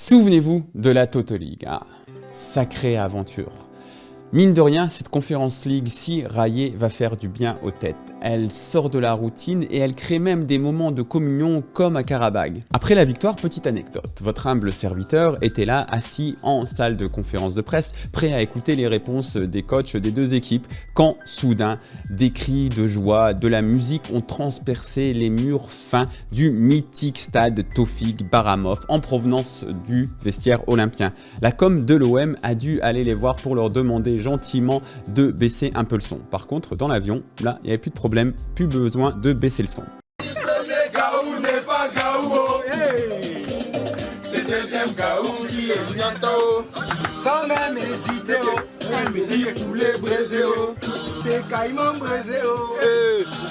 Souvenez-vous de la Toto League, sacrée aventure. Mine de rien, cette Conference League si raillée va faire du bien aux têtes. Elle sort de la routine et elle crée même des moments de communion comme à Karabag. Après la victoire, petite anecdote, votre humble serviteur était là assis en salle de conférence de presse, prêt à écouter les réponses des coachs des deux équipes, quand soudain, des cris de joie, de la musique ont transpercé les murs fins du mythique stade Tofik Baramov en provenance du vestiaire olympien. La com de l'OM a dû aller les voir pour leur demander gentiment de baisser un peu le son. Par contre, dans l'avion, là, il n'y avait plus de problème, plus besoin de baisser le son. Sans même hésiter, elle me dit que tous les Brésil, c'est Caïman Brésil,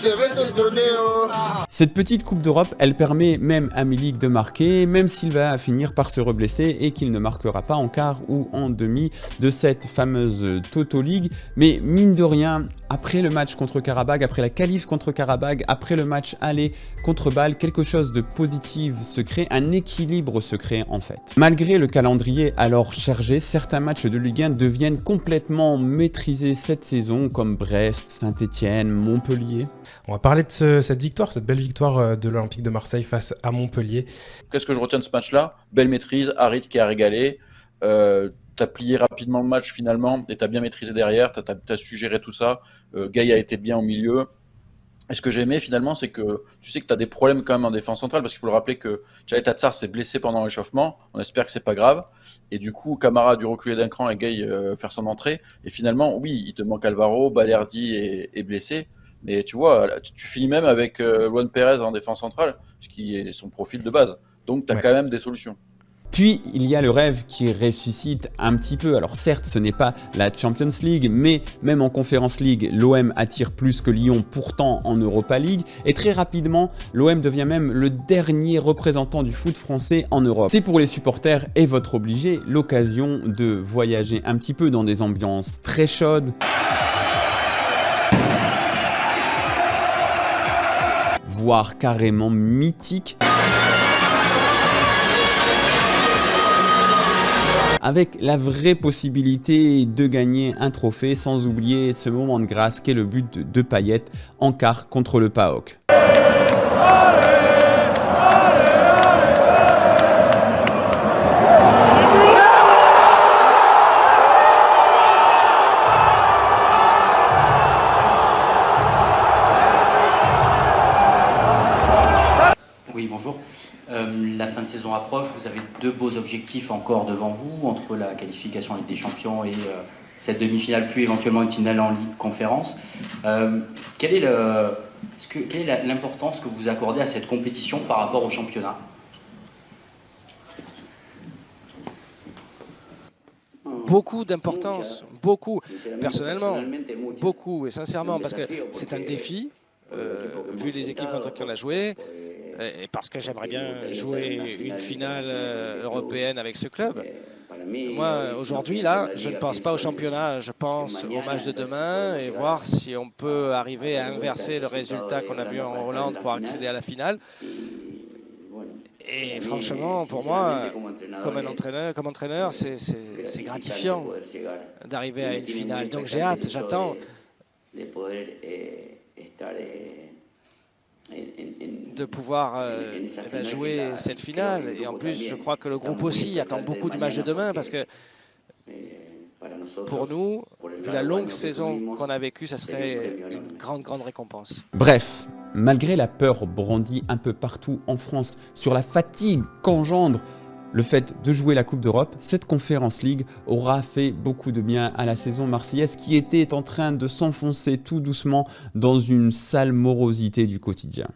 je vais te donner. Cette petite Coupe d'Europe, elle permet même à Milik de marquer, même s'il va finir par se reblesser et qu'il ne marquera pas en quart ou en demi de cette fameuse Toto League. Mais mine de rien, après le match contre Karabag, après la qualif contre Karabag, après le match aller contre Bâle, quelque chose de positif se crée, un équilibre se crée en fait. Malgré le calendrier alors chargé, certains matchs de Ligue 1 deviennent complètement maîtrisés cette saison, comme Brest, Saint-Etienne, Montpellier. On va parler de cette victoire, cette belle victoire de l'Olympique de Marseille face à Montpellier. Qu'est-ce que je retiens de ce match-là? Belle maîtrise, Harit qui a régalé. T'as plié rapidement le match finalement et t'as bien maîtrisé derrière, t'as su gérer tout ça. Gaïa a été bien au milieu. Et ce que j'ai aimé finalement, c'est que tu sais que t'as des problèmes quand même en défense centrale parce qu'il faut le rappeler que Tchaï Tatsar s'est blessé pendant l'échauffement. On espère que c'est pas grave. Et du coup, Camara a dû reculer d'un cran et Gaï faire son entrée. Et finalement, oui, il te manque Alvaro, Balerdi est blessé. Mais tu vois, tu finis même avec Luan Pérez en défense centrale, ce qui est son profil de base. Donc t'as quand même des solutions. Puis, il y a le rêve qui ressuscite un petit peu. Alors certes, ce n'est pas la Champions League, mais même en Conference League, l'OM attire plus que Lyon, pourtant en Europa League. Et très rapidement, l'OM devient même le dernier représentant du foot français en Europe. C'est pour les supporters et votre obligé l'occasion de voyager un petit peu dans des ambiances très chaudes, voire carrément mythiques, avec la vraie possibilité de gagner un trophée, sans oublier ce moment de grâce qu'est le but de Payet en quart contre le PAOK. Oui, bonjour. La fin de saison approche, vous avez deux beaux objectifs encore devant vous, entre la qualification en Ligue des Champions et cette demi-finale, puis éventuellement une finale en Ligue Conférence. Quelle est l'importance que vous accordez à cette compétition par rapport au championnat ? Beaucoup d'importance, beaucoup, personnellement, beaucoup et sincèrement, parce que c'est un défi, vu les équipes contre qui on a joué, et parce que j'aimerais bien jouer une finale européenne avec ce club. Moi, aujourd'hui, là, je ne pense pas au championnat, je pense au match de demain et voir si on peut arriver à inverser le résultat qu'on a vu en Hollande pour accéder à la finale. Et franchement, pour moi, comme entraîneur, c'est gratifiant d'arriver à une finale. Donc j'ai hâte, j'attends de pouvoir jouer cette finale. Et en plus, je crois que le groupe aussi attend beaucoup du match de demain parce que pour nous, vu la longue saison qu'on a vécue, ça serait une grande récompense. Bref, malgré la peur brandie un peu partout en France sur la fatigue qu'engendre le fait de jouer la Coupe d'Europe, cette Conference League aura fait beaucoup de bien à la saison marseillaise qui était en train de s'enfoncer tout doucement dans une sale morosité du quotidien.